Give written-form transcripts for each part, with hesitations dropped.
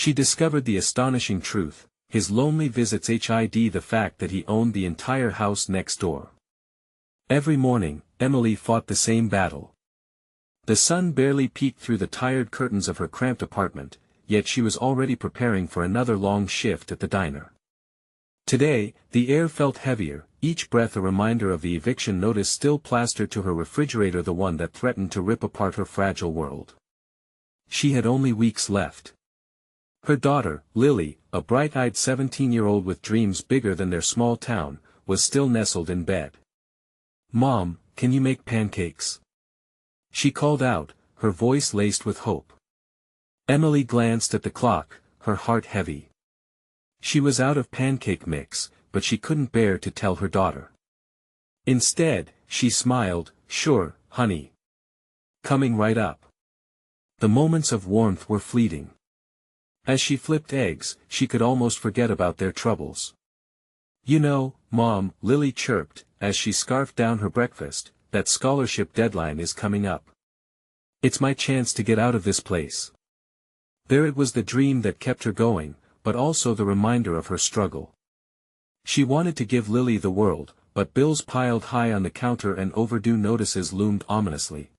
She discovered the astonishing truth: his lonely visits hid the fact that he owned the entire house next door. Every morning, Emily fought the same battle. The sun barely peeked through the tired curtains of her cramped apartment, yet she was already preparing for another long shift at the diner. Today, the air felt heavier, each breath a reminder of the eviction notice still plastered to her refrigerator, the one that threatened to rip apart her fragile world. She had only weeks left. Her daughter, Lily, a bright-eyed 17-year-old with dreams bigger than their small town, was still nestled in bed. "Mom, can you make pancakes?" she called out, her voice laced with hope. Emily glanced at the clock, her heart heavy. She was out of pancake mix, but she couldn't bear to tell her daughter. Instead, she smiled, "Sure, honey. Coming right up." The moments of warmth were fleeting. As she flipped eggs, she could almost forget about their troubles. "You know, Mom," Lily chirped, as she scarfed down her breakfast, "that scholarship deadline is coming up. It's my chance to get out of this place." There it was, the dream that kept her going, but also the reminder of her struggle. She wanted to give Lily the world, but bills piled high on the counter and overdue notices loomed ominously.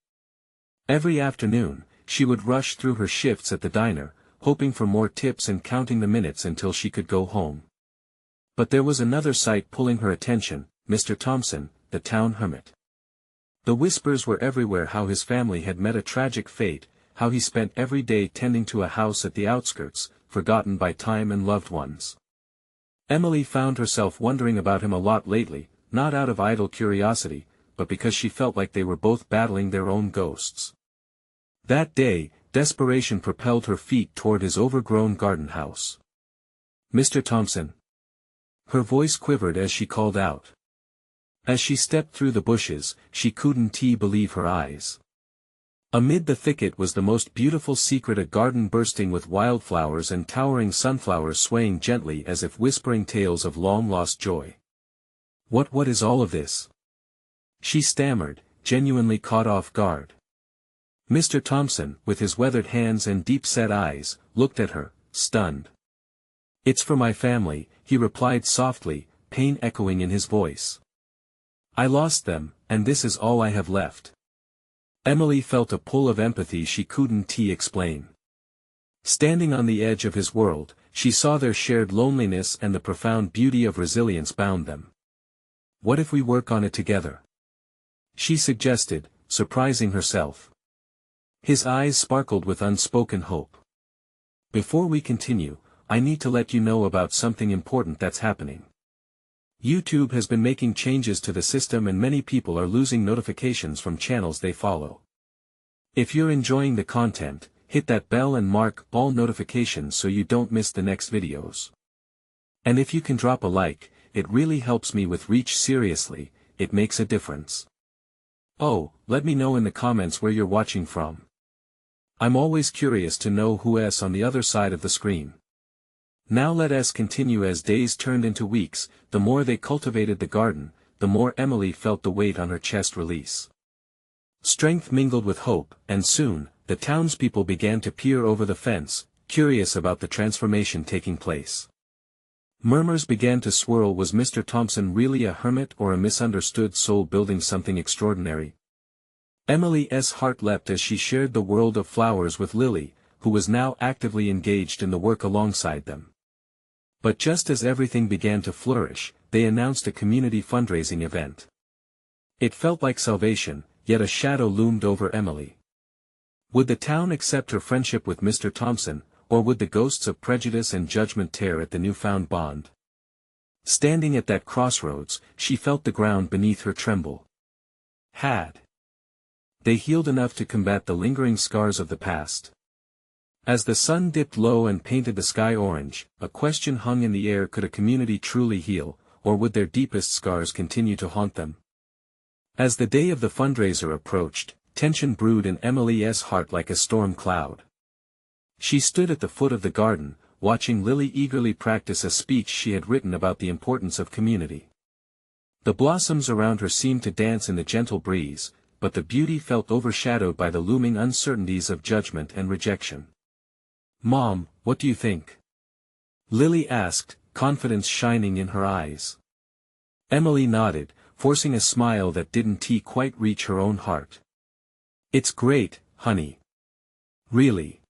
Every afternoon, she would rush through her shifts at the diner, hoping for more tips and counting the minutes until she could go home. But there was another sight pulling her attention: Mr. Thompson, the town hermit. The whispers were everywhere how his family had met a tragic fate, how he spent every day tending to a house at the outskirts, forgotten by time and loved ones. Emily found herself wondering about him a lot lately, not out of idle curiosity, but because she felt like they were both battling their own ghosts. That day, desperation propelled her feet toward his overgrown garden house. "Mr. Thompson." Her voice quivered as she called out. As she stepped through the bushes, she couldn't believe her eyes. Amid the thicket was the most beautiful secret, a garden bursting with wildflowers and towering sunflowers swaying gently as if whispering tales of long-lost joy. What is all of this?" she stammered, genuinely caught off guard. Mr. Thompson, with his weathered hands and deep-set eyes, looked at her, stunned. "It's for my family," he replied softly, pain echoing in his voice. "I lost them, and this is all I have left." Emily felt a pull of empathy she couldn't explain. Standing on the edge of his world, she saw their shared loneliness and the profound beauty of resilience bound them. "What if we work on it together?" she suggested, surprising herself. His eyes sparkled with unspoken hope. "Before we continue, I need to let you know about something important that's happening. YouTube has been making changes to the system and many people are losing notifications from channels they follow. If you're enjoying the content, hit that bell and mark all notifications so you don't miss the next videos. And if you can drop a like, it really helps me with reach. Seriously, it makes a difference. Oh, let me know in the comments where you're watching from. I'm always curious to know who's on the other side of the screen. Now let us continue. As days turned into weeks, the more they cultivated the garden, the more Emily felt the weight on her chest release. Strength mingled with hope, and soon, the townspeople began to peer over the fence, curious about the transformation taking place. Murmurs began to swirl: was Mr. Thompson really a hermit or a misunderstood soul building something extraordinary? Emily's heart leapt as she shared the world of flowers with Lily, who was now actively engaged in the work alongside them. But just as everything began to flourish, they announced a community fundraising event. It felt like salvation, yet a shadow loomed over Emily. Would the town accept her friendship with Mr. Thompson, or would the ghosts of prejudice and judgment tear at the newfound bond? Standing at that crossroads, she felt the ground beneath her tremble. Had they healed enough to combat the lingering scars of the past? As the sun dipped low and painted the sky orange, a question hung in the air: could a community truly heal, or would their deepest scars continue to haunt them? As the day of the fundraiser approached, tension brewed in Emily's heart like a storm cloud. She stood at the foot of the garden, watching Lily eagerly practice a speech she had written about the importance of community. The blossoms around her seemed to dance in the gentle breeze, but the beauty felt overshadowed by the looming uncertainties of judgment and rejection. "Mom, what do you think? Lily asked, confidence shining in her eyes. Emily nodded, forcing a smile that didn't quite reach her own heart. It's great, honey. Really.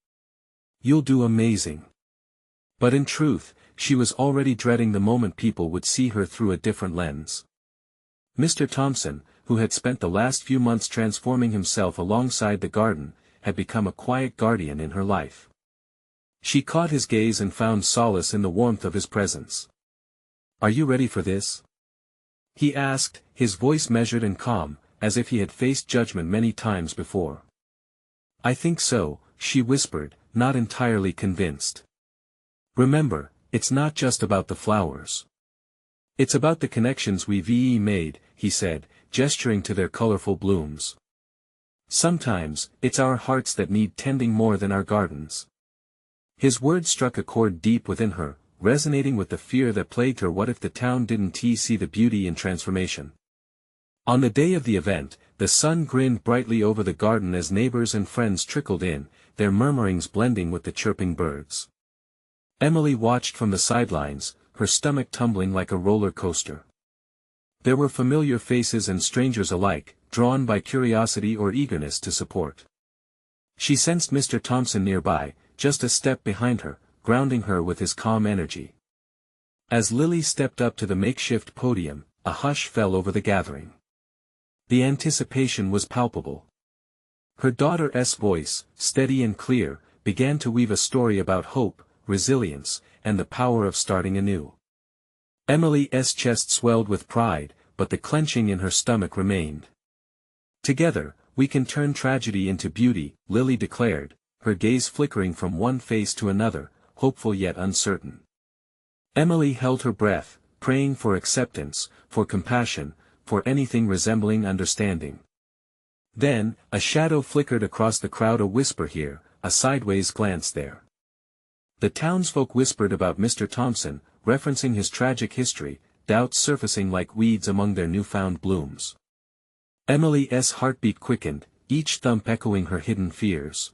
You'll do amazing. But in truth, she was already dreading the moment people would see her through a different lens. Mr. Thompson, who had spent the last few months transforming himself alongside the garden, had become a quiet guardian in her life. She caught his gaze and found solace in the warmth of his presence. Are you ready for this? He asked, his voice measured and calm, as if he had faced judgment many times before. I think so, she whispered, not entirely convinced. Remember, it's not just about the flowers. It's about the connections we've made, he said, gesturing to their colorful blooms. Sometimes, it's our hearts that need tending more than our gardens. His words struck a chord deep within her, resonating with the fear that plagued her. What if the town didn't see the beauty in transformation? On the day of the event, the sun grinned brightly over the garden as neighbors and friends trickled in, their murmurings blending with the chirping birds. Emily watched from the sidelines, her stomach tumbling like a roller coaster. There were familiar faces and strangers alike, drawn by curiosity or eagerness to support. She sensed Mr. Thompson nearby, just a step behind her, grounding her with his calm energy. As Lily stepped up to the makeshift podium, a hush fell over the gathering. The anticipation was palpable. Her daughter's voice, steady and clear, began to weave a story about hope, resilience, and the power of starting anew. Emily's chest swelled with pride, but the clenching in her stomach remained. Together, we can turn tragedy into beauty, Lily declared, her gaze flickering from one face to another, hopeful yet uncertain. Emily held her breath, praying for acceptance, for compassion, for anything resembling understanding. Then, a shadow flickered across the crowd, a whisper here, a sideways glance there. The townsfolk whispered about Mr. Thompson, referencing his tragic history, doubts surfacing like weeds among their newfound blooms. Emily's heartbeat quickened, each thump echoing her hidden fears.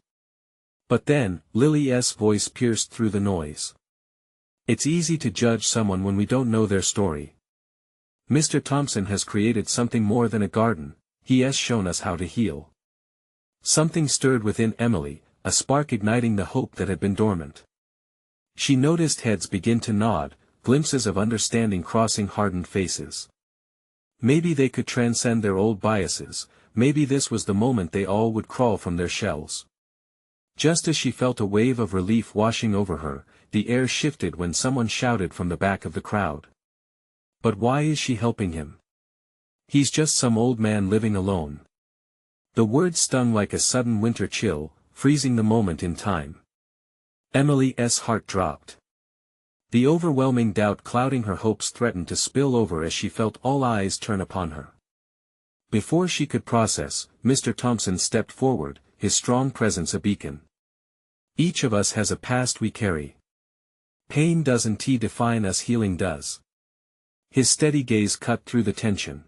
But then, Lily's voice pierced through the noise. It's easy to judge someone when we don't know their story. Mr. Thompson has created something more than a garden, he has shown us how to heal. Something stirred within Emily, a spark igniting the hope that had been dormant. She noticed heads begin to nod, glimpses of understanding crossing hardened faces. Maybe they could transcend their old biases, maybe this was the moment they all would crawl from their shells. Just as she felt a wave of relief washing over her, the air shifted when someone shouted from the back of the crowd. But why is she helping him? He's just some old man living alone. The words stung like a sudden winter chill, freezing the moment in time. Emily's heart dropped. The overwhelming doubt clouding her hopes threatened to spill over as she felt all eyes turn upon her. Before she could process, Mr. Thompson stepped forward, his strong presence a beacon. Each of us has a past we carry. Pain doesn't define us, healing does. His steady gaze cut through the tension.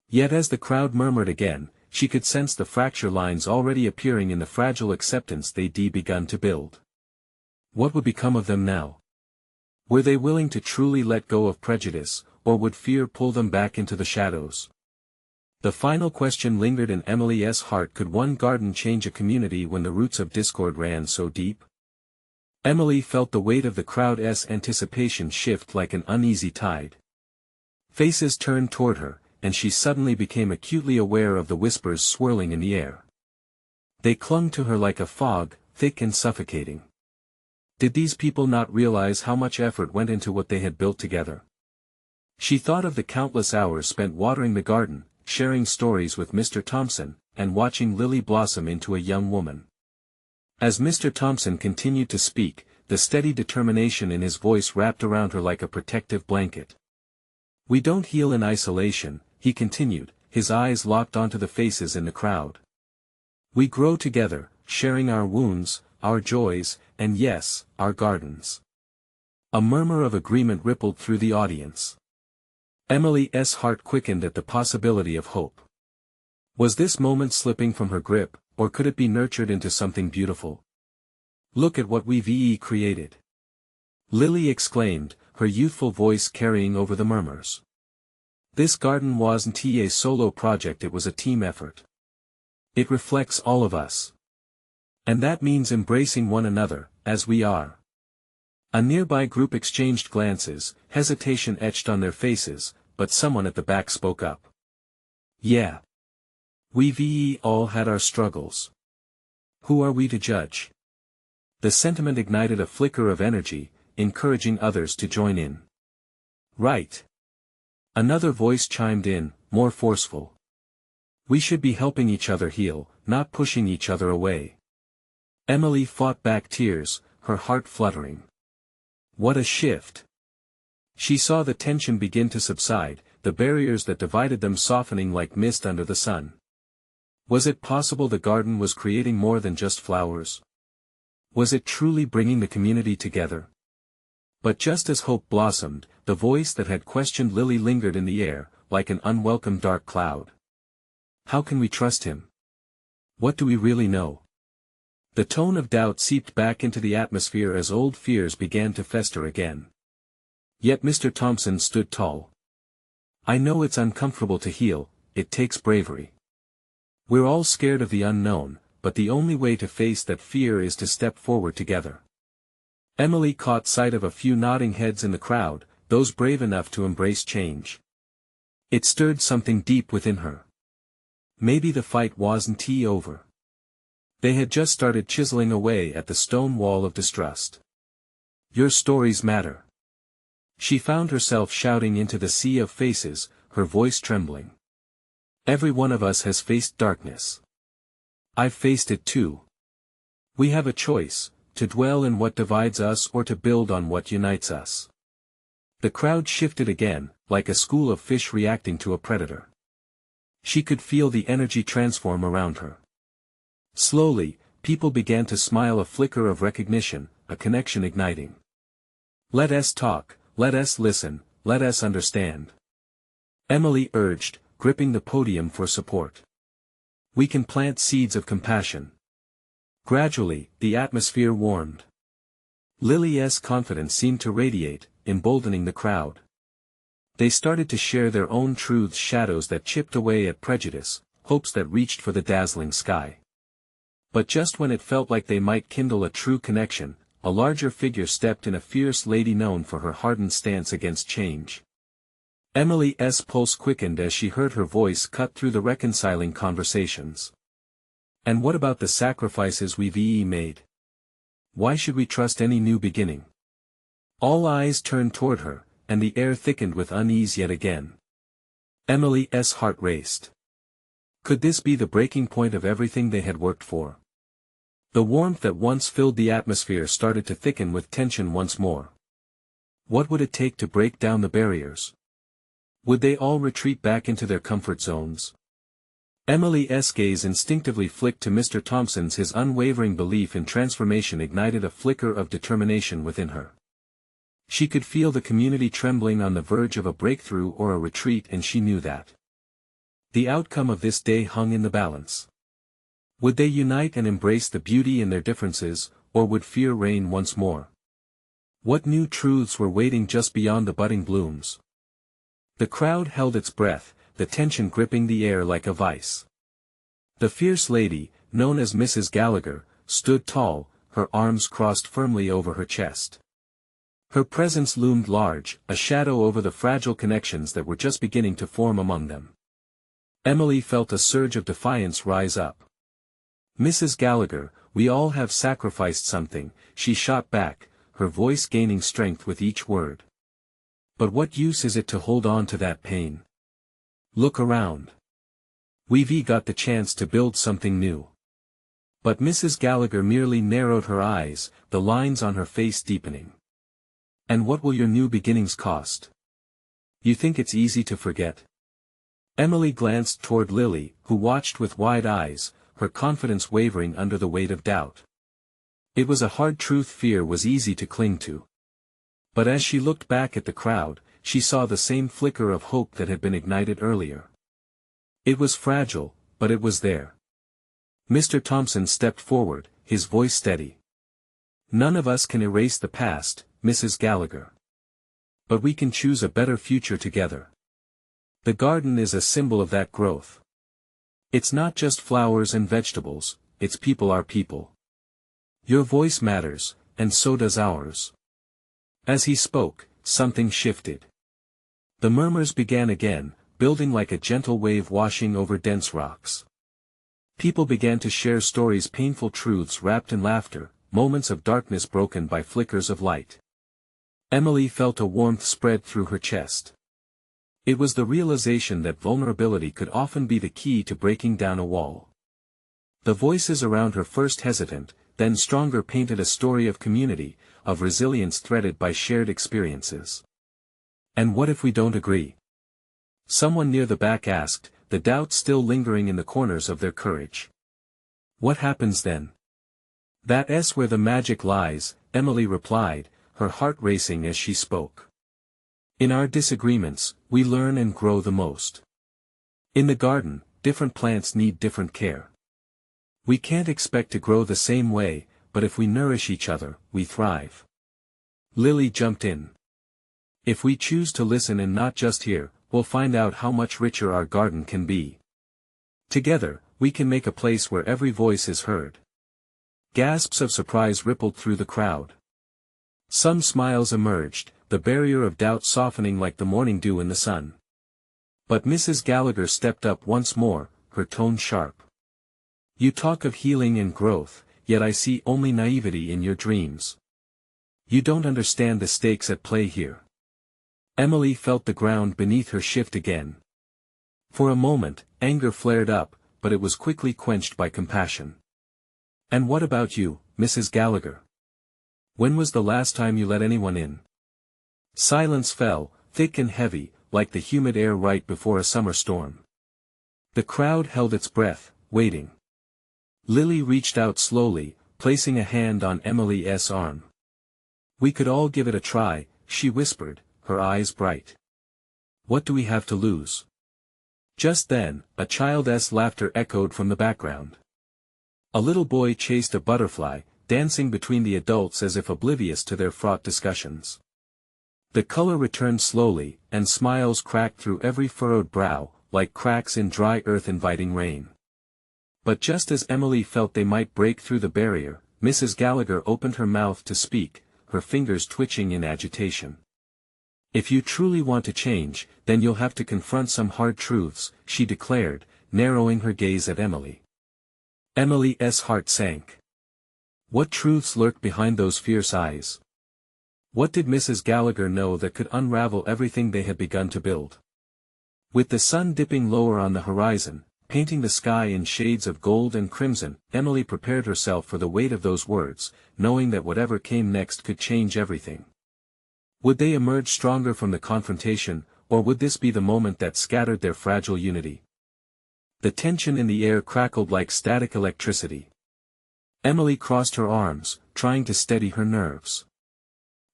Yet as the crowd murmured again, she could sense the fracture lines already appearing in the fragile acceptance they'd begun to build. What would become of them now? Were they willing to truly let go of prejudice, or would fear pull them back into the shadows? The final question lingered in Emily's heart: could one garden change a community when the roots of discord ran so deep? Emily felt the weight of the crowd's anticipation shift like an uneasy tide. Faces turned toward her, and she suddenly became acutely aware of the whispers swirling in the air. They clung to her like a fog, thick and suffocating. Did these people not realize how much effort went into what they had built together? She thought of the countless hours spent watering the garden, sharing stories with Mr. Thompson, and watching Lily blossom into a young woman. As Mr. Thompson continued to speak, the steady determination in his voice wrapped around her like a protective blanket. We don't heal in isolation, he continued, his eyes locked onto the faces in the crowd. We grow together, sharing our wounds, our joys, and yes, our gardens. A murmur of agreement rippled through the audience. Emily's heart quickened at the possibility of hope. Was this moment slipping from her grip, or could it be nurtured into something beautiful? Look at what we've created. Lily exclaimed, her youthful voice carrying over the murmurs. This garden wasn't a solo project, it was a team effort. It reflects all of us. And that means embracing one another, as we are. A nearby group exchanged glances, hesitation etched on their faces, but someone at the back spoke up. Yeah. We've all had our struggles. Who are we to judge? The sentiment ignited a flicker of energy, encouraging others to join in. Right. Another voice chimed in, more forceful. We should be helping each other heal, not pushing each other away. Emily fought back tears, her heart fluttering. What a shift. She saw the tension begin to subside, the barriers that divided them softening like mist under the sun. Was it possible the garden was creating more than just flowers? Was it truly bringing the community together? But just as hope blossomed, the voice that had questioned Lily lingered in the air, like an unwelcome dark cloud. How can we trust him? What do we really know? The tone of doubt seeped back into the atmosphere as old fears began to fester again. Yet Mr. Thompson stood tall. I know it's uncomfortable to heal, it takes bravery. We're all scared of the unknown, but the only way to face that fear is to step forward together. Emily caught sight of a few nodding heads in the crowd, those brave enough to embrace change. It stirred something deep within her. Maybe the fight wasn't over. They had just started chiseling away at the stone wall of distrust. Your stories matter. She found herself shouting into the sea of faces, her voice trembling. Every one of us has faced darkness. I've faced it too. We have a choice, to dwell in what divides us or to build on what unites us. The crowd shifted again, like a school of fish reacting to a predator. She could feel the energy transform around her. Slowly, people began to smile, a flicker of recognition, a connection igniting. Let us talk, let us listen, let us understand. Emily urged, gripping the podium for support. We can plant seeds of compassion. Gradually, the atmosphere warmed. Lily's confidence seemed to radiate, emboldening the crowd. They started to share their own truths, shadows that chipped away at prejudice, hopes that reached for the dazzling sky. But just when it felt like they might kindle a true connection, a larger figure stepped in, a fierce lady known for her hardened stance against change. Emily's pulse quickened as she heard her voice cut through the reconciling conversations. And what about the sacrifices we've made? Why should we trust any new beginning? All eyes turned toward her, and the air thickened with unease yet again. Emily's heart raced. Could this be the breaking point of everything they had worked for? The warmth that once filled the atmosphere started to thicken with tension once more. What would it take to break down the barriers? Would they all retreat back into their comfort zones? Emily's gaze instinctively flicked to Mr. Thompson's. His unwavering belief in transformation ignited a flicker of determination within her. She could feel the community trembling on the verge of a breakthrough or a retreat, and she knew that the outcome of this day hung in the balance. Would they unite and embrace the beauty in their differences, or would fear reign once more? What new truths were waiting just beyond the budding blooms? The crowd held its breath, the tension gripping the air like a vice. The fierce lady, known as Mrs. Gallagher, stood tall, her arms crossed firmly over her chest. Her presence loomed large, a shadow over the fragile connections that were just beginning to form among them. Emily felt a surge of defiance rise up. Mrs. Gallagher, we all have sacrificed something, she shot back, her voice gaining strength with each word. But what use is it to hold on to that pain? Look around. We've got the chance to build something new. But Mrs. Gallagher merely narrowed her eyes, the lines on her face deepening. And what will your new beginnings cost? You think it's easy to forget? Emily glanced toward Lily, who watched with wide eyes, her confidence wavering under the weight of doubt. It was a hard truth fear was easy to cling to. But as she looked back at the crowd, she saw the same flicker of hope that had been ignited earlier. It was fragile, but it was there. Mr. Thompson stepped forward, his voice steady. None of us can erase the past, Mrs. Gallagher. But we can choose a better future together. The garden is a symbol of that growth. It's not just flowers and vegetables, it's people are people. Your voice matters, and so does ours. As he spoke, something shifted. The murmurs began again, building like a gentle wave washing over dense rocks. People began to share stories, painful truths wrapped in laughter, moments of darkness broken by flickers of light. Emily felt a warmth spread through her chest. It was the realization that vulnerability could often be the key to breaking down a wall. The voices around her, first hesitant, then stronger, painted a story of community, of resilience threaded by shared experiences. And what if we don't agree? Someone near the back asked, the doubt still lingering in the corners of their courage. What happens then? That's where the magic lies, Emily replied, her heart racing as she spoke. In our disagreements, we learn and grow the most. In the garden, different plants need different care. We can't expect to grow the same way, but if we nourish each other, we thrive. Lily jumped in. If we choose to listen and not just hear, we'll find out how much richer our garden can be. Together, we can make a place where every voice is heard. Gasps of surprise rippled through the crowd. Some smiles emerged, the barrier of doubt softening like the morning dew in the sun. But Mrs. Gallagher stepped up once more, her tone sharp. You talk of healing and growth, yet I see only naivety in your dreams. You don't understand the stakes at play here. Emily felt the ground beneath her shift again. For a moment, anger flared up, but it was quickly quenched by compassion. And what about you, Mrs. Gallagher? When was the last time you let anyone in? Silence fell, thick and heavy, like the humid air right before a summer storm. The crowd held its breath, waiting. Lily reached out slowly, placing a hand on Emily's arm. We could all give it a try, she whispered, her eyes bright. What do we have to lose? Just then, a child's laughter echoed from the background. A little boy chased a butterfly, dancing between the adults as if oblivious to their fraught discussions. The color returned slowly, and smiles cracked through every furrowed brow, like cracks in dry earth inviting rain. But just as Emily felt they might break through the barrier, Mrs. Gallagher opened her mouth to speak, her fingers twitching in agitation. If you truly want to change, then you'll have to confront some hard truths, she declared, narrowing her gaze at Emily. Emily's heart sank. What truths lurked behind those fierce eyes? What did Mrs. Gallagher know that could unravel everything they had begun to build? With the sun dipping lower on the horizon, painting the sky in shades of gold and crimson, Emily prepared herself for the weight of those words, knowing that whatever came next could change everything. Would they emerge stronger from the confrontation, or would this be the moment that scattered their fragile unity? The tension in the air crackled like static electricity. Emily crossed her arms, trying to steady her nerves.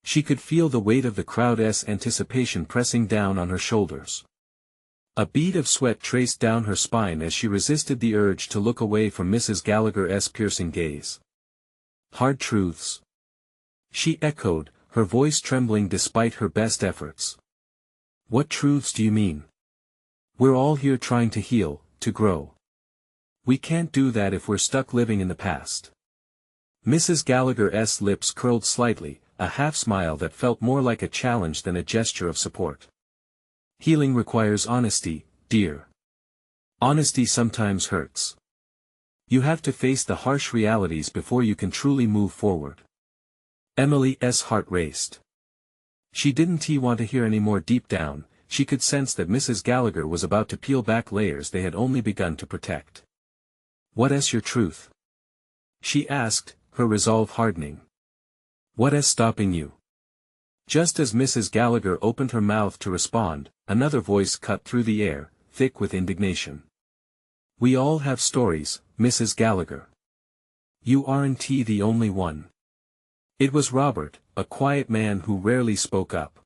She could feel the weight of the crowd's anticipation pressing down on her shoulders. A bead of sweat traced down her spine as she resisted the urge to look away from Mrs. Gallagher's piercing gaze. Hard truths? She echoed, her voice trembling despite her best efforts. What truths do you mean? We're all here trying to heal, to grow. We can't do that if we're stuck living in the past. Mrs. Gallagher's lips curled slightly, a half-smile that felt more like a challenge than a gesture of support. Healing requires honesty, dear. Honesty sometimes hurts. You have to face the harsh realities before you can truly move forward. Emily's heart raced. She didn't want to hear any more. Deep down, she could sense that Mrs. Gallagher was about to peel back layers they had only begun to protect. What's your truth? She asked, her resolve hardening. What's stopping you? Just as Mrs. Gallagher opened her mouth to respond, another voice cut through the air, thick with indignation. We all have stories, Mrs. Gallagher. You aren't the only one. It was Robert, a quiet man who rarely spoke up.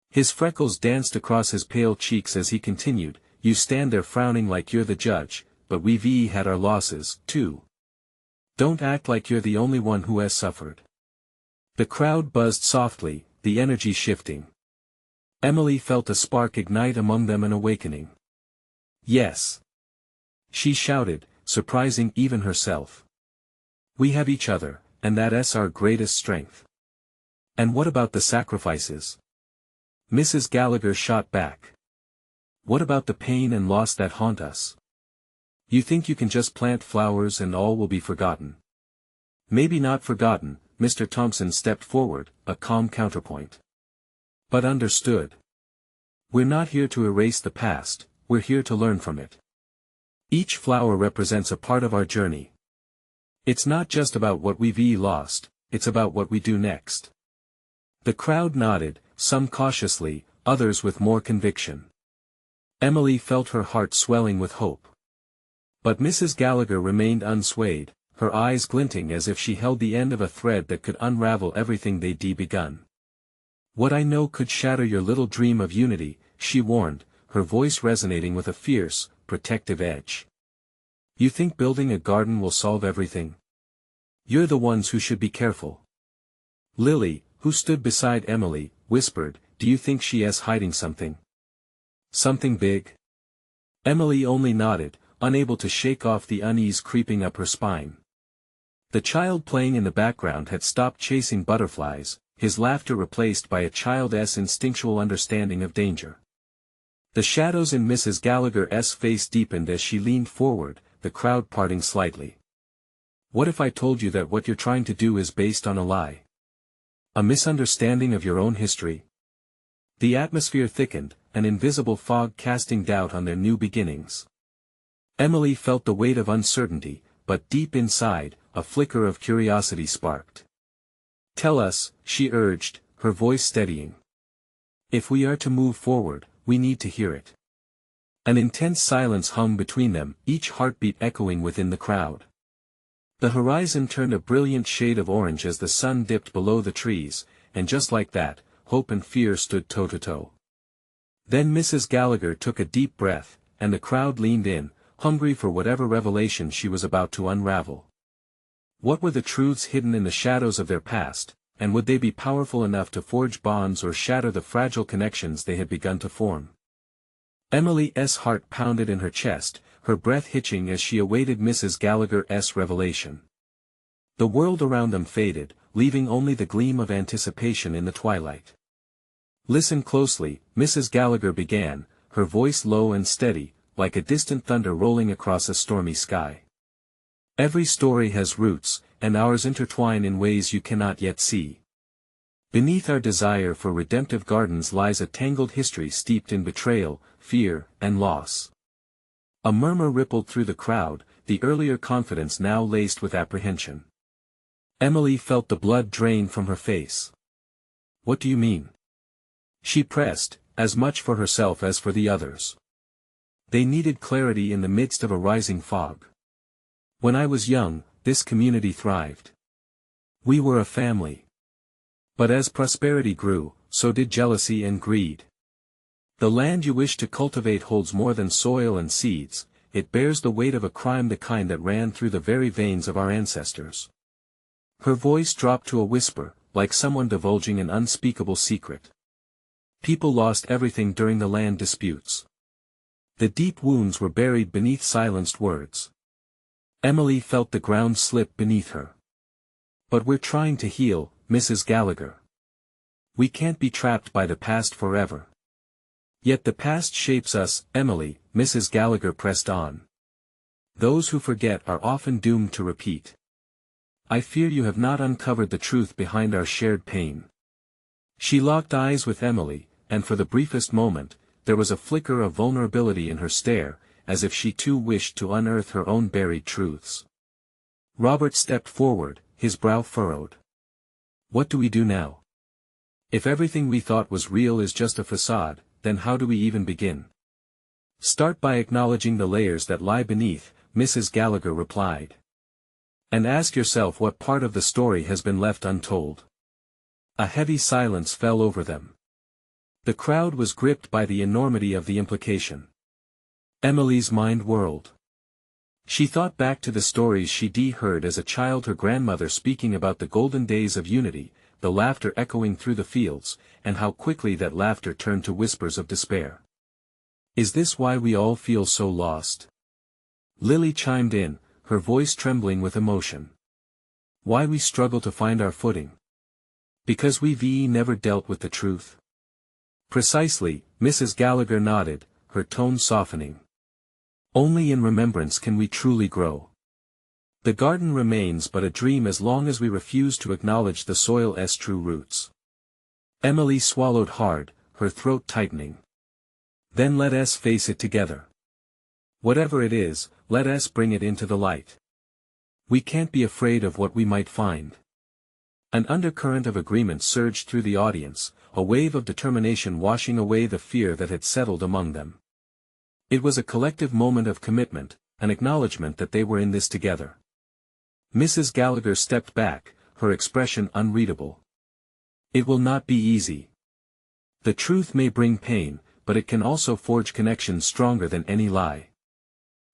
His freckles danced across his pale cheeks as he continued, You stand there frowning like you're the judge, but we've had our losses, too. Don't act like you're the only one who has suffered. The crowd buzzed softly, the energy shifting. Emily felt a spark ignite among them, an awakening. Yes. She shouted, surprising even herself. We have each other, and that's our greatest strength. And what about the sacrifices? Mrs. Gallagher shot back. What about the pain and loss that haunt us? You think you can just plant flowers and all will be forgotten? Maybe not forgotten, Mr. Thompson stepped forward, a calm counterpoint. But understood. We're not here to erase the past, we're here to learn from it. Each flower represents a part of our journey. It's not just about what we've lost, it's about what we do next. The crowd nodded, some cautiously, others with more conviction. Emily felt her heart swelling with hope. But Mrs. Gallagher remained unswayed, her eyes glinting as if she held the end of a thread that could unravel everything they'd begun. What I know could shatter your little dream of unity, she warned, her voice resonating with a fierce, protective edge. You think building a garden will solve everything? You're the ones who should be careful. Lily, who stood beside Emily, whispered, do you think she is hiding something? Something big? Emily only nodded, unable to shake off the unease creeping up her spine. The child playing in the background had stopped chasing butterflies, his laughter replaced by a child's instinctual understanding of danger. The shadows in Mrs. Gallagher's face deepened as she leaned forward, the crowd parting slightly. What if I told you that what you're trying to do is based on a lie? A misunderstanding of your own history? The atmosphere thickened, an invisible fog casting doubt on their new beginnings. Emily felt the weight of uncertainty, but deep inside, a flicker of curiosity sparked. Tell us, she urged, her voice steadying. If we are to move forward, we need to hear it. An intense silence hung between them, each heartbeat echoing within the crowd. The horizon turned a brilliant shade of orange as the sun dipped below the trees, and just like that, hope and fear stood toe to toe. Then Mrs. Gallagher took a deep breath, and the crowd leaned in, hungry for whatever revelation she was about to unravel. What were the truths hidden in the shadows of their past, and would they be powerful enough to forge bonds or shatter the fragile connections they had begun to form? Emily's heart pounded in her chest, her breath hitching as she awaited Mrs. Gallagher's revelation. The world around them faded, leaving only the gleam of anticipation in the twilight. Listen closely, Mrs. Gallagher began, her voice low and steady, like a distant thunder rolling across a stormy sky. Every story has roots, and ours intertwine in ways you cannot yet see. Beneath our desire for redemptive gardens lies a tangled history steeped in betrayal, fear, and loss. A murmur rippled through the crowd, the earlier confidence now laced with apprehension. Emily felt the blood drain from her face. What do you mean? She pressed, as much for herself as for the others. They needed clarity in the midst of a rising fog. When I was young, this community thrived. We were a family. But as prosperity grew, so did jealousy and greed. The land you wish to cultivate holds more than soil and seeds, it bears the weight of a crime, the kind that ran through the very veins of our ancestors. Her voice dropped to a whisper, like someone divulging an unspeakable secret. People lost everything during the land disputes. The deep wounds were buried beneath silenced words. Emily felt the ground slip beneath her. But we're trying to heal, Mrs. Gallagher. We can't be trapped by the past forever. Yet the past shapes us, Emily, Mrs. Gallagher pressed on. Those who forget are often doomed to repeat. I fear you have not uncovered the truth behind our shared pain. She locked eyes with Emily, and for the briefest moment, there was a flicker of vulnerability in her stare, as if she too wished to unearth her own buried truths. Robert stepped forward, his brow furrowed. What do we do now? If everything we thought was real is just a facade, then how do we even begin? Start by acknowledging the layers that lie beneath, Mrs. Gallagher replied. And ask yourself what part of the story has been left untold. A heavy silence fell over them. The crowd was gripped by the enormity of the implication. Emily's mind whirled. She thought back to the stories she'd heard as a child, her grandmother speaking about the golden days of unity, the laughter echoing through the fields, and how quickly that laughter turned to whispers of despair. "Is this why we all feel so lost?" Lily chimed in, her voice trembling with emotion. "Why we struggle to find our footing? Because we've never dealt with the truth?" "Precisely," Mrs. Gallagher nodded, her tone softening. "Only in remembrance can we truly grow. The garden remains but a dream as long as we refuse to acknowledge the soil's true roots." Emily swallowed hard, her throat tightening. "Then let us face it together. Whatever it is, let us bring it into the light. We can't be afraid of what we might find." An undercurrent of agreement surged through the audience, a wave of determination washing away the fear that had settled among them. It was a collective moment of commitment, an acknowledgement that they were in this together. Mrs. Gallagher stepped back, her expression unreadable. "It will not be easy. The truth may bring pain, but it can also forge connections stronger than any lie.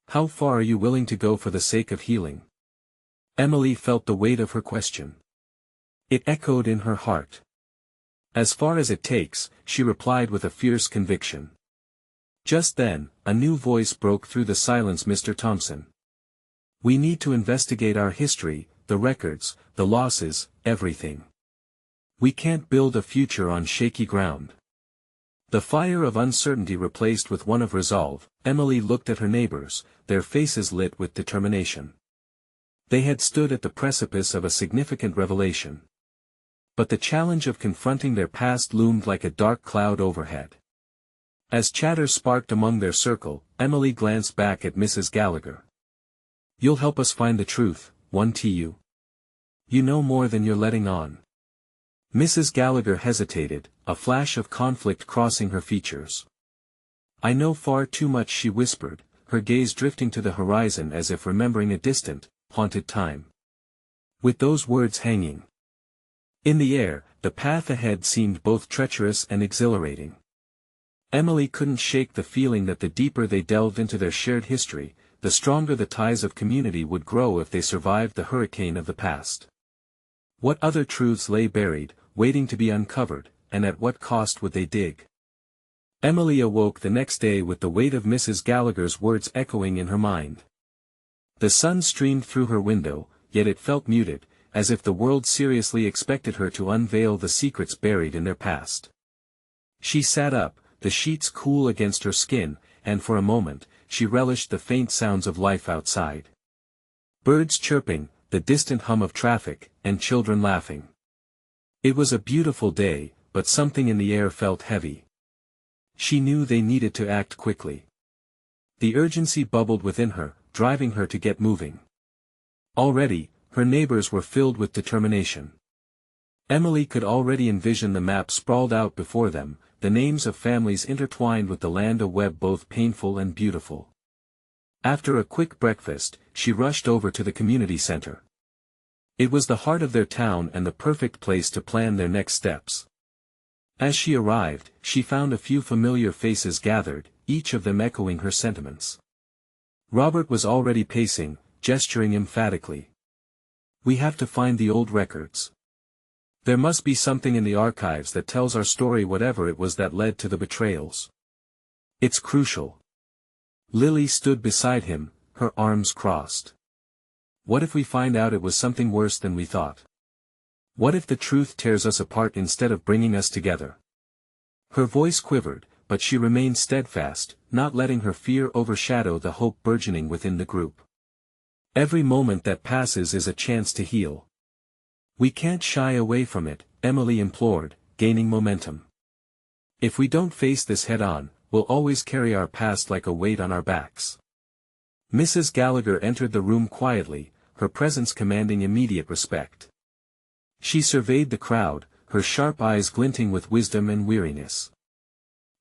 How far are you willing to go for the sake of healing?" Emily felt the weight of her question. It echoed in her heart. "As far as it takes," she replied with a fierce conviction. Just then, a new voice broke through the silence. "Mr. Thompson. We need to investigate our history, the records, the losses, everything. We can't build a future on shaky ground." The fire of uncertainty replaced with one of resolve. Emily looked at her neighbors, their faces lit with determination. They had stood at the precipice of a significant revelation. But the challenge of confronting their past loomed like a dark cloud overhead. As chatter sparked among their circle, Emily glanced back at Mrs. Gallagher. "You'll help us find the truth, won't you? You know more than you're letting on." Mrs. Gallagher hesitated, a flash of conflict crossing her features. "I know far too much," she whispered, her gaze drifting to the horizon as if remembering a distant, haunted time. With those words hanging in the air, the path ahead seemed both treacherous and exhilarating. Emily couldn't shake the feeling that the deeper they delved into their shared history, the stronger the ties of community would grow if they survived the hurricane of the past. What other truths lay buried, waiting to be uncovered, and at what cost would they dig? Emily awoke the next day with the weight of Mrs. Gallagher's words echoing in her mind. The sun streamed through her window, yet it felt muted, as if the world seriously expected her to unveil the secrets buried in their past. She sat up, the sheets cool against her skin, and for a moment, she relished the faint sounds of life outside. Birds chirping, the distant hum of traffic, and children laughing. It was a beautiful day, but something in the air felt heavy. She knew they needed to act quickly. The urgency bubbled within her, driving her to get moving. Already, her neighbors were filled with determination. Emily could already envision the map sprawled out before them, the names of families intertwined with the land, a web both painful and beautiful. After a quick breakfast, she rushed over to the community center. It was the heart of their town and the perfect place to plan their next steps. As she arrived, she found a few familiar faces gathered, each of them echoing her sentiments. Robert was already pacing, gesturing emphatically. "We have to find the old records. There must be something in the archives that tells our story, whatever it was that led to the betrayals. It's crucial." Lily stood beside him, her arms crossed. "What if we find out it was something worse than we thought? What if the truth tears us apart instead of bringing us together?" Her voice quivered, but she remained steadfast, not letting her fear overshadow the hope burgeoning within the group. "Every moment that passes is a chance to heal. We can't shy away from it," Emily implored, gaining momentum. "If we don't face this head-on, we'll always carry our past like a weight on our backs." Mrs. Gallagher entered the room quietly, her presence commanding immediate respect. She surveyed the crowd, her sharp eyes glinting with wisdom and weariness.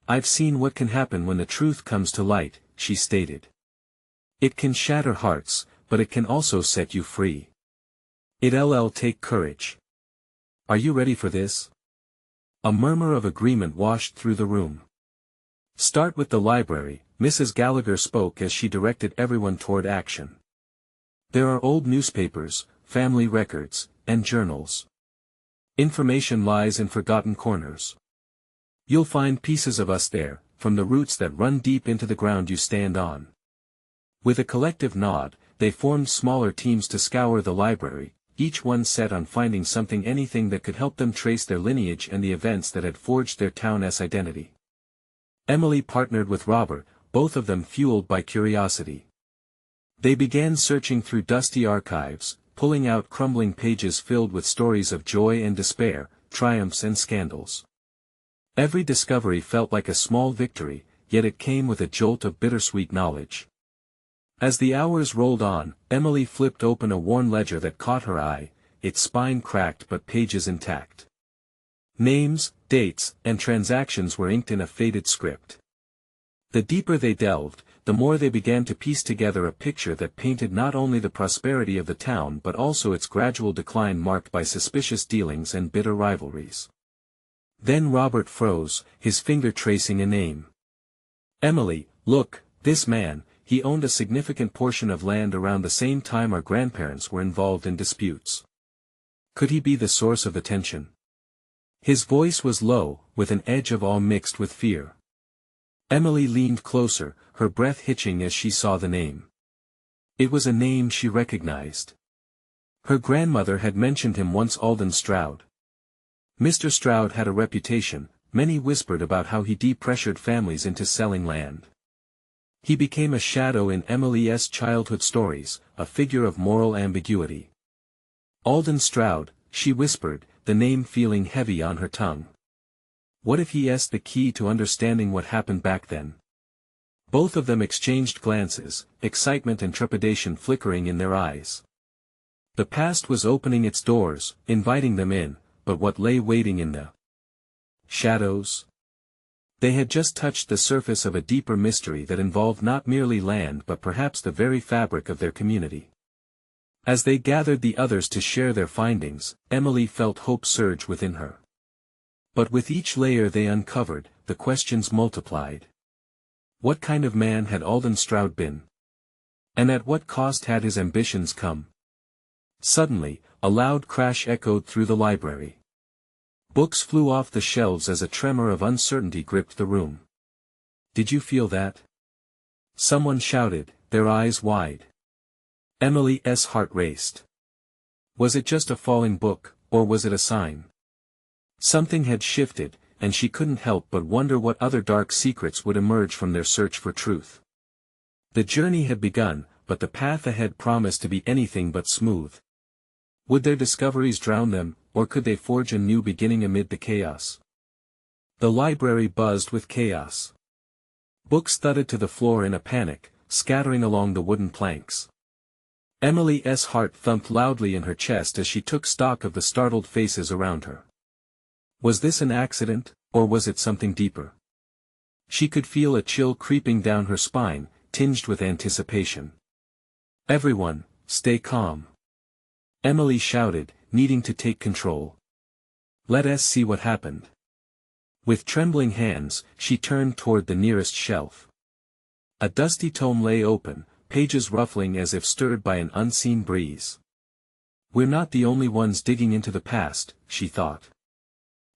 "I've seen what can happen when the truth comes to light," she stated. "It can shatter hearts, but it can also set you free. It'll take courage. Are you ready for this?" A murmur of agreement washed through the room. "Start with the library," Mrs. Gallagher spoke as she directed everyone toward action. "There are old newspapers, family records, and journals. Information lies in forgotten corners. You'll find pieces of us there, from the roots that run deep into the ground you stand on. With a collective nod, they formed smaller teams to scour the library, each one set on finding anything that could help them trace their lineage and the events that had forged their town's identity. Emily partnered with Robert, both of them fueled by curiosity. They began searching through dusty archives, pulling out crumbling pages filled with stories of joy and despair, triumphs and scandals. Every discovery felt like a small victory, yet it came with a jolt of bittersweet knowledge. As the hours rolled on, Emily flipped open a worn ledger that caught her eye, its spine cracked but pages intact. Names, dates, and transactions were inked in a faded script. The deeper they delved, the more they began to piece together a picture that painted not only the prosperity of the town but also its gradual decline marked by suspicious dealings and bitter rivalries. Then Robert froze, his finger tracing a name. Emily, look, this man, he owned a significant portion of land around the same time our grandparents were involved in disputes. Could he be the source of the tension? His voice was low, with an edge of awe mixed with fear. Emily leaned closer, her breath hitching as she saw the name. It was a name she recognized. Her grandmother had mentioned him once, Alden Stroud. Mr. Stroud had a reputation, many whispered about how he depressured families into selling land. He became a shadow in Emily's childhood stories, a figure of moral ambiguity. Alden Stroud, she whispered, the name feeling heavy on her tongue. What if he is the key to understanding what happened back then? Both of them exchanged glances, excitement and trepidation flickering in their eyes. The past was opening its doors, inviting them in, but what lay waiting in the shadows? They had just touched the surface of a deeper mystery that involved not merely land but perhaps the very fabric of their community. As they gathered the others to share their findings, Emily felt hope surge within her. But with each layer they uncovered, the questions multiplied. What kind of man had Alden Stroud been? And at what cost had his ambitions come? Suddenly, a loud crash echoed through the library. Books flew off the shelves as a tremor of uncertainty gripped the room. Did you feel that? Someone shouted, their eyes wide. Emily's heart raced. Was it just a falling book, or was it a sign? Something had shifted, and she couldn't help but wonder what other dark secrets would emerge from their search for truth. The journey had begun, but the path ahead promised to be anything but smooth. Would their discoveries drown them, or could they forge a new beginning amid the chaos? The library buzzed with chaos. Books thudded to the floor in a panic, scattering along the wooden planks. Emily's heart thumped loudly in her chest as she took stock of the startled faces around her. Was this an accident, or was it something deeper? She could feel a chill creeping down her spine, tinged with anticipation. Everyone, stay calm. Emily shouted, needing to take control. Let us see what happened. With trembling hands, she turned toward the nearest shelf. A dusty tome lay open, pages ruffling as if stirred by an unseen breeze. We're not the only ones digging into the past, she thought.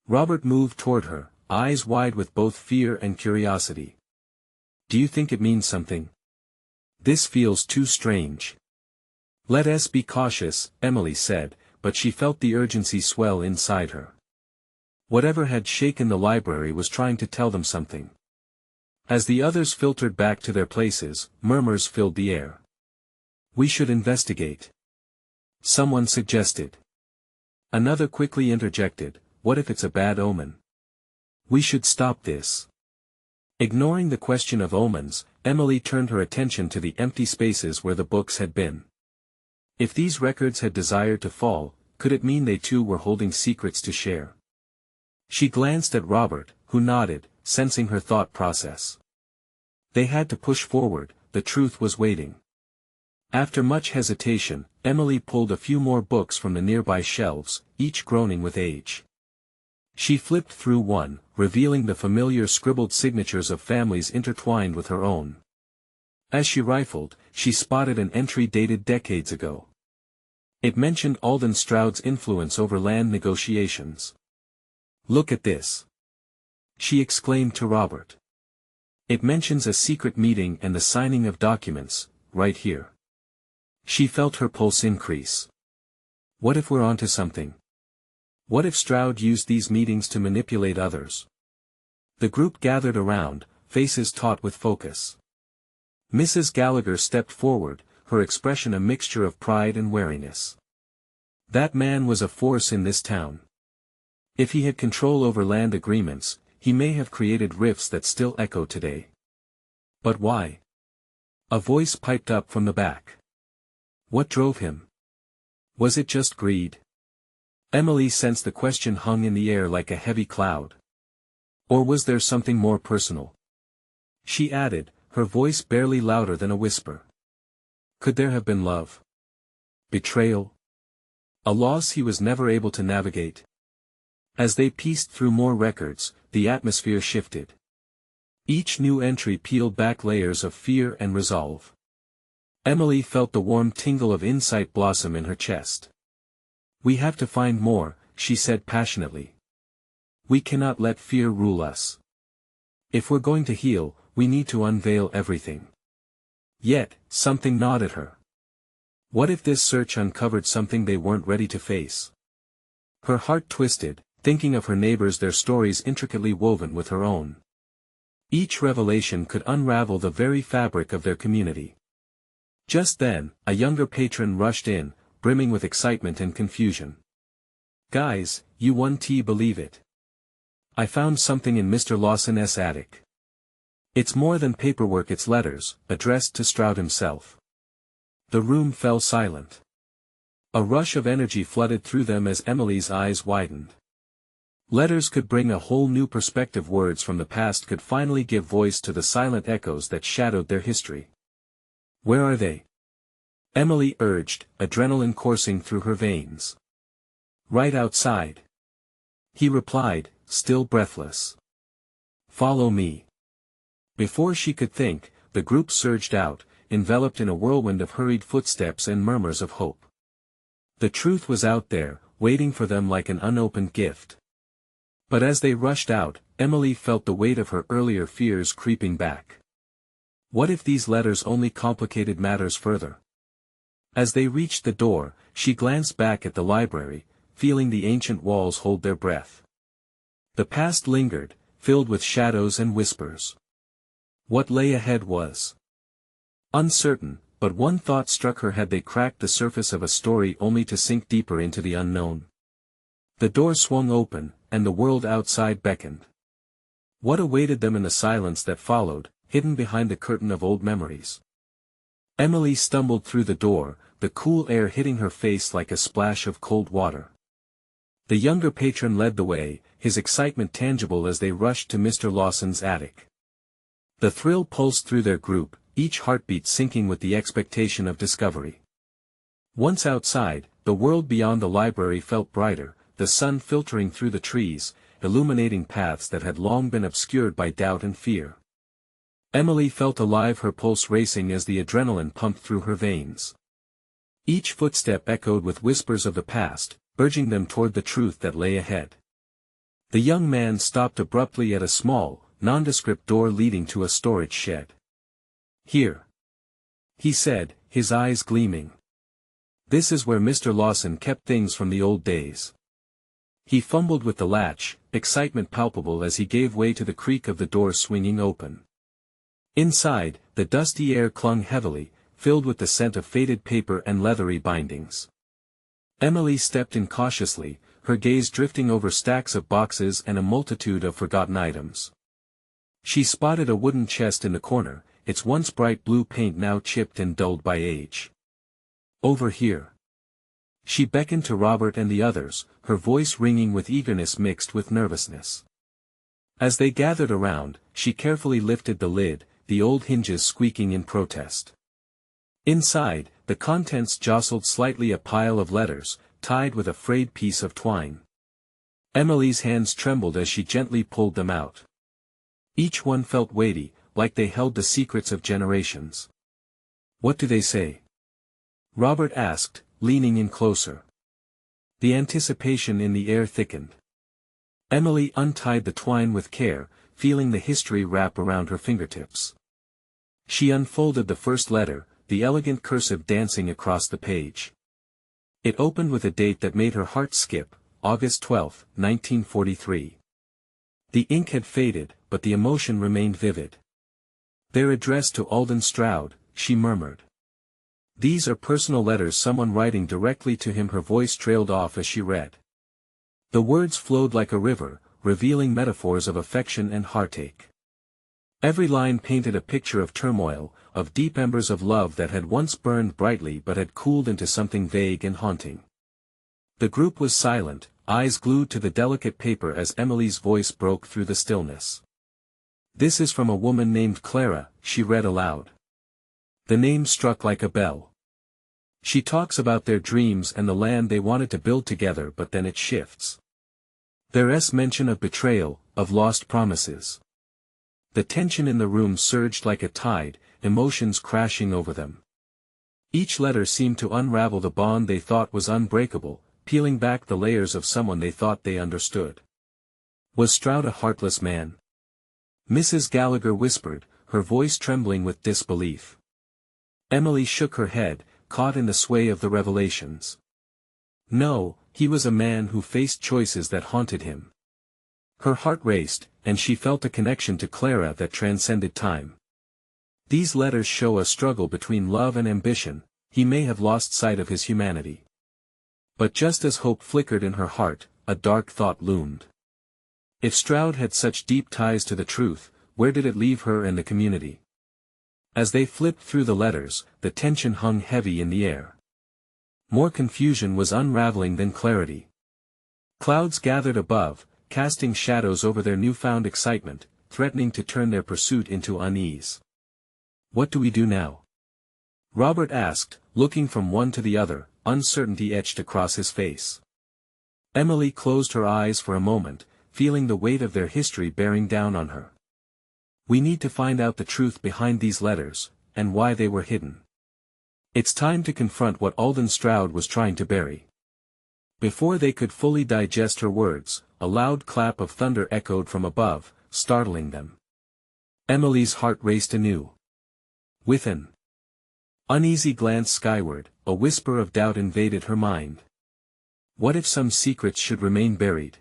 Robert moved toward her, eyes wide with both fear and curiosity. Do you think it means something? This feels too strange. Let us be cautious, Emily said, but she felt the urgency swell inside her. Whatever had shaken the library was trying to tell them something. As the others filtered back to their places, murmurs filled the air. We should investigate. Someone suggested. Another quickly interjected, what if it's a bad omen? We should stop this. Ignoring the question of omens, Emily turned her attention to the empty spaces where the books had been. If these records had desired to fall, could it mean they too were holding secrets to share? She glanced at Robert, who nodded, sensing her thought process. They had to push forward, the truth was waiting. After much hesitation, Emily pulled a few more books from the nearby shelves, each groaning with age. She flipped through one, revealing the familiar scribbled signatures of families intertwined with her own. As she rifled, she spotted an entry dated decades ago. It mentioned Alden Stroud's influence over land negotiations. "Look at this," she exclaimed to Robert. "It mentions a secret meeting and the signing of documents, right here." She felt her pulse increase. What if we're onto something? What if Stroud used these meetings to manipulate others? The group gathered around, faces taut with focus. Mrs. Gallagher stepped forward, her expression a mixture of pride and wariness. That man was a force in this town. If he had control over land agreements, he may have created rifts that still echo today. But why? A voice piped up from the back. What drove him? Was it just greed? Emily sensed the question hung in the air like a heavy cloud. Or was there something more personal? She added, her voice barely louder than a whisper. Could there have been love? Betrayal? A loss he was never able to navigate? As they pieced through more records, the atmosphere shifted. Each new entry peeled back layers of fear and resolve. Emily felt the warm tingle of insight blossom in her chest. "We have to find more," she said passionately. "We cannot let fear rule us. If we're going to heal, we need to unveil everything." Yet, something gnawed at her. What if this search uncovered something they weren't ready to face? Her heart twisted, thinking of her neighbors, their stories intricately woven with her own. Each revelation could unravel the very fabric of their community. Just then, a younger patron rushed in, brimming with excitement and confusion. "Guys, you won't believe it. I found something in Mr. Lawson's attic. It's more than paperwork, it's letters, addressed to Stroud himself." The room fell silent. A rush of energy flooded through them as Emily's eyes widened. Letters could bring a whole new perspective, words from the past could finally give voice to the silent echoes that shadowed their history. "Where are they?" Emily urged, adrenaline coursing through her veins. "Right outside," he replied, still breathless. "Follow me." Before she could think, the group surged out, enveloped in a whirlwind of hurried footsteps and murmurs of hope. The truth was out there, waiting for them like an unopened gift. But as they rushed out, Emily felt the weight of her earlier fears creeping back. What if these letters only complicated matters further? As they reached the door, she glanced back at the library, feeling the ancient walls hold their breath. The past lingered, filled with shadows and whispers. What lay ahead was uncertain, but one thought struck her: had they cracked the surface of a story only to sink deeper into the unknown? The door swung open, and the world outside beckoned. What awaited them in the silence that followed, hidden behind the curtain of old memories? Emily stumbled through the door, the cool air hitting her face like a splash of cold water. The younger patron led the way, his excitement tangible as they rushed to Mr. Lawson's attic. The thrill pulsed through their group, each heartbeat syncing with the expectation of discovery. Once outside, the world beyond the library felt brighter, the sun filtering through the trees, illuminating paths that had long been obscured by doubt and fear. Emily felt alive, her pulse racing as the adrenaline pumped through her veins. Each footstep echoed with whispers of the past, urging them toward the truth that lay ahead. The young man stopped abruptly at a small, nondescript door leading to a storage shed. "Here," he said, his eyes gleaming. "This is where Mr. Lawson kept things from the old days." He fumbled with the latch, excitement palpable as he gave way to the creak of the door swinging open. Inside, the dusty air clung heavily, filled with the scent of faded paper and leathery bindings. Emily stepped in cautiously, her gaze drifting over stacks of boxes and a multitude of forgotten items. She spotted a wooden chest in the corner, its once bright blue paint now chipped and dulled by age. "Over here." She beckoned to Robert and the others, her voice ringing with eagerness mixed with nervousness. As they gathered around, she carefully lifted the lid, the old hinges squeaking in protest. Inside, the contents jostled slightly: a pile of letters, tied with a frayed piece of twine. Emily's hands trembled as she gently pulled them out. Each one felt weighty, like they held the secrets of generations. "What do they say?" Robert asked, leaning in closer. The anticipation in the air thickened. Emily untied the twine with care, feeling the history wrap around her fingertips. She unfolded the first letter, the elegant cursive dancing across the page. It opened with a date that made her heart skip, August 12, 1943. The ink had faded, but the emotion remained vivid. "They're addressed to Alden Stroud," she murmured. "These are personal letters, someone writing directly to him." Her voice trailed off as she read. The words flowed like a river, revealing metaphors of affection and heartache. Every line painted a picture of turmoil, of deep embers of love that had once burned brightly but had cooled into something vague and haunting. The group was silent, eyes glued to the delicate paper as Emily's voice broke through the stillness. "This is from a woman named Clara," she read aloud. The name struck like a bell. "She talks about their dreams and the land they wanted to build together, but then it shifts. There's mention of betrayal, of lost promises." The tension in the room surged like a tide, emotions crashing over them. Each letter seemed to unravel the bond they thought was unbreakable, peeling back the layers of someone they thought they understood. Was Stroud a heartless man? Mrs. Gallagher whispered, her voice trembling with disbelief. Emily shook her head, caught in the sway of the revelations. No, he was a man who faced choices that haunted him. Her heart raced, and she felt a connection to Clara that transcended time. These letters show a struggle between love and ambition. He may have lost sight of his humanity. But just as hope flickered in her heart, a dark thought loomed. If Stroud had such deep ties to the truth, where did it leave her and the community? As they flipped through the letters, the tension hung heavy in the air. More confusion was unraveling than clarity. Clouds gathered above, casting shadows over their newfound excitement, threatening to turn their pursuit into unease. "What do we do now?" Robert asked, looking from one to the other, uncertainty etched across his face. Emily closed her eyes for a moment, feeling the weight of their history bearing down on her. "We need to find out the truth behind these letters, and why they were hidden. It's time to confront what Alden Stroud was trying to bury." Before they could fully digest her words, a loud clap of thunder echoed from above, startling them. Emily's heart raced anew. With an uneasy glance skyward, a whisper of doubt invaded her mind. What if some secrets should remain buried?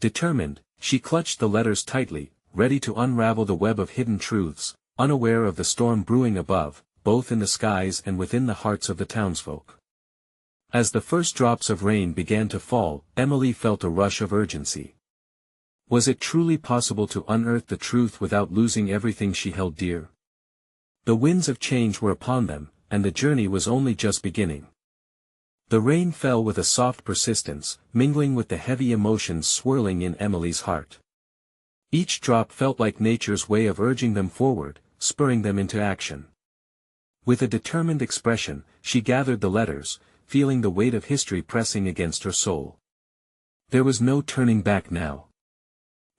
Determined, she clutched the letters tightly, ready to unravel the web of hidden truths, unaware of the storm brewing above, both in the skies and within the hearts of the townsfolk. As the first drops of rain began to fall, Emily felt a rush of urgency. Was it truly possible to unearth the truth without losing everything she held dear? The winds of change were upon them, and the journey was only just beginning. The rain fell with a soft persistence, mingling with the heavy emotions swirling in Emily's heart. Each drop felt like nature's way of urging them forward, spurring them into action. With a determined expression, she gathered the letters, feeling the weight of history pressing against her soul. There was no turning back now.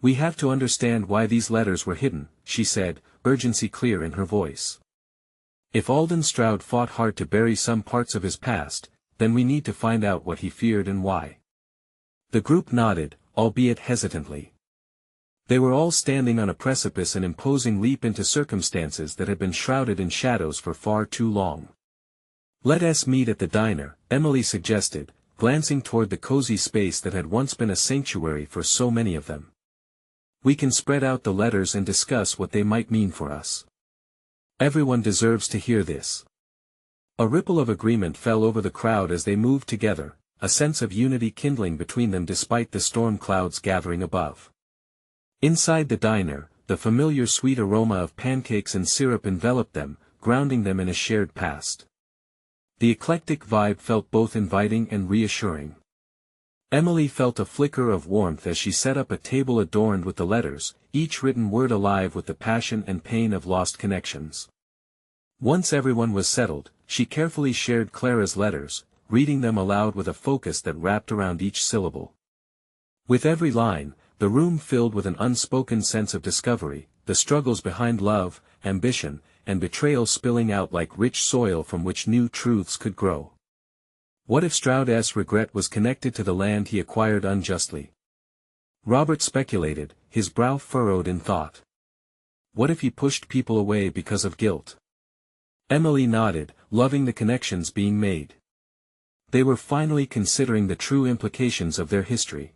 "We have to understand why these letters were hidden," she said, urgency clear in her voice. "If Alden Stroud fought hard to bury some parts of his past, then we need to find out what he feared and why." The group nodded, albeit hesitantly. They were all standing on a precipice, an imposing leap into circumstances that had been shrouded in shadows for far too long. "Let us meet at the diner," Emily suggested, glancing toward the cozy space that had once been a sanctuary for so many of them. "We can spread out the letters and discuss what they might mean for us. Everyone deserves to hear this." A ripple of agreement fell over the crowd as they moved together, a sense of unity kindling between them despite the storm clouds gathering above. Inside the diner, the familiar sweet aroma of pancakes and syrup enveloped them, grounding them in a shared past. The eclectic vibe felt both inviting and reassuring. Emily felt a flicker of warmth as she set up a table adorned with the letters, each written word alive with the passion and pain of lost connections. Once everyone was settled, she carefully shared Clara's letters, reading them aloud with a focus that wrapped around each syllable. With every line, the room filled with an unspoken sense of discovery, the struggles behind love, ambition, and betrayal spilling out like rich soil from which new truths could grow. What if Stroud's regret was connected to the land he acquired unjustly? Robert speculated, his brow furrowed in thought. What if he pushed people away because of guilt? Emily nodded, loving the connections being made. They were finally considering the true implications of their history.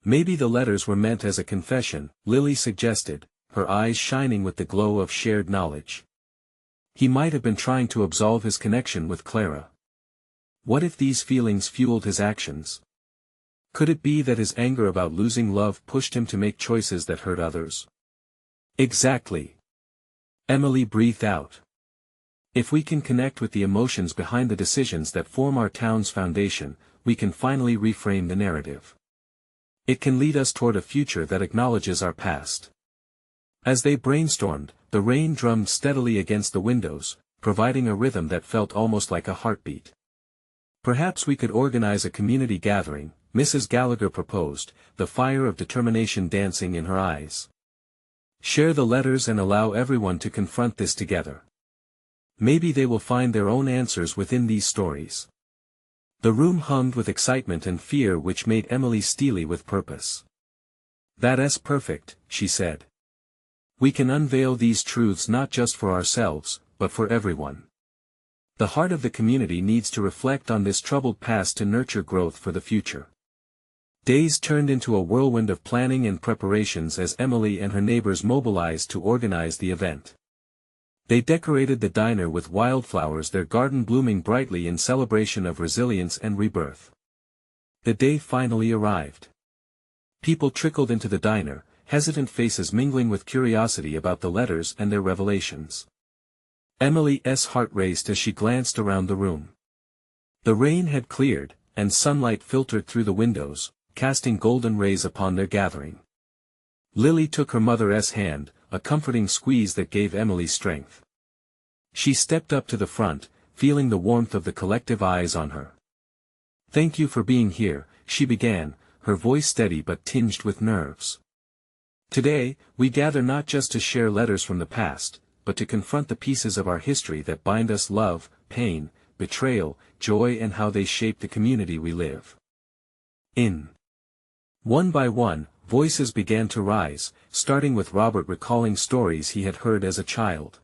Maybe the letters were meant as a confession, Lily suggested, her eyes shining with the glow of shared knowledge. He might have been trying to absolve his connection with Clara. What if these feelings fueled his actions? Could it be that his anger about losing love pushed him to make choices that hurt others? Exactly. Emily breathed out. If we can connect with the emotions behind the decisions that form our town's foundation, we can finally reframe the narrative. It can lead us toward a future that acknowledges our past. As they brainstormed, the rain drummed steadily against the windows, providing a rhythm that felt almost like a heartbeat. Perhaps we could organize a community gathering, Mrs. Gallagher proposed, the fire of determination dancing in her eyes. Share the letters and allow everyone to confront this together. Maybe they will find their own answers within these stories. The room hummed with excitement and fear which made Emily steely with purpose. That's perfect, she said. We can unveil these truths not just for ourselves, but for everyone. The heart of the community needs to reflect on this troubled past to nurture growth for the future. Days turned into a whirlwind of planning and preparations as Emily and her neighbors mobilized to organize the event. They decorated the diner with wildflowers, their garden blooming brightly in celebration of resilience and rebirth. The day finally arrived. People trickled into the diner, hesitant faces mingling with curiosity about the letters and their revelations. Emily's heart raced as she glanced around the room. The rain had cleared, and sunlight filtered through the windows, casting golden rays upon their gathering. Lily took her mother's hand, a comforting squeeze that gave Emily strength. She stepped up to the front, feeling the warmth of the collective eyes on her. Thank you for being here, she began, her voice steady but tinged with nerves. Today, we gather not just to share letters from the past, but to confront the pieces of our history that bind us: love, pain, betrayal, joy, and how they shape the community we live in. One by one, voices began to rise, starting with Robert recalling stories he had heard as a child.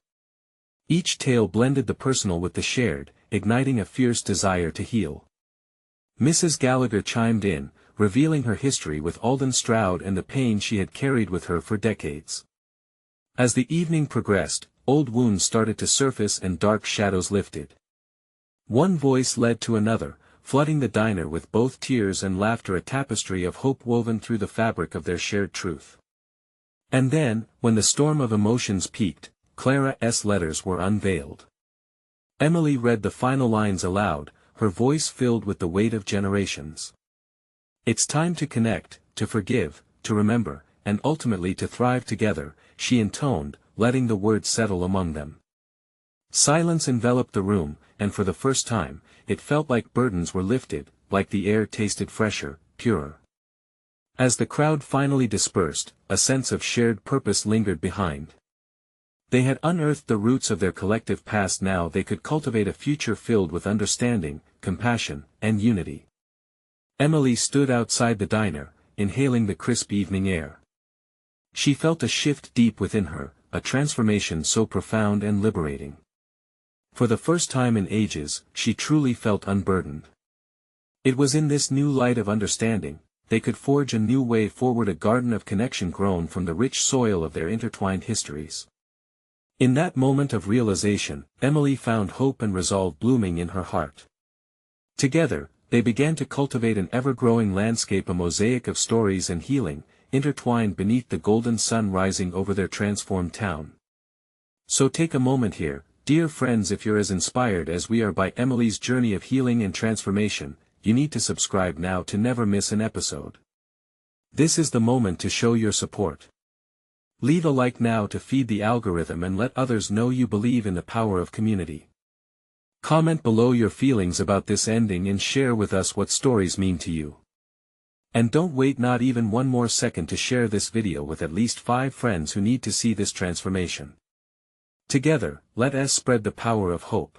Each tale blended the personal with the shared, igniting a fierce desire to heal. Mrs. Gallagher chimed in, revealing her history with Alden Stroud and the pain she had carried with her for decades. As the evening progressed, old wounds started to surface and dark shadows lifted. One voice led to another, flooding the diner with both tears and laughter, a tapestry of hope woven through the fabric of their shared truth. And then, when the storm of emotions peaked, Clara's letters were unveiled. Emily read the final lines aloud, her voice filled with the weight of generations. It's time to connect, to forgive, to remember, and ultimately to thrive together, she intoned, letting the words settle among them. Silence enveloped the room, and for the first time, it felt like burdens were lifted, like the air tasted fresher, purer. As the crowd finally dispersed, a sense of shared purpose lingered behind. They had unearthed the roots of their collective past. Now they could cultivate a future filled with understanding, compassion, and unity. Emily stood outside the diner, inhaling the crisp evening air. She felt a shift deep within her, a transformation so profound and liberating. For the first time in ages, she truly felt unburdened. It was in this new light of understanding, they could forge a new way forward, a garden of connection grown from the rich soil of their intertwined histories. In that moment of realization, Emily found hope and resolve blooming in her heart. Together, they began to cultivate an ever-growing landscape, a mosaic of stories and healing, intertwined beneath the golden sun rising over their transformed town. So take a moment here, dear friends. If you're as inspired as we are by Emily's journey of healing and transformation, you need to subscribe now to never miss an episode. This is the moment to show your support. Leave a like now to feed the algorithm and let others know you believe in the power of community. Comment below your feelings about this ending and share with us what stories mean to you. And don't wait not even one more second to share this video with at least 5 friends who need to see this transformation. Together, let us spread the power of hope.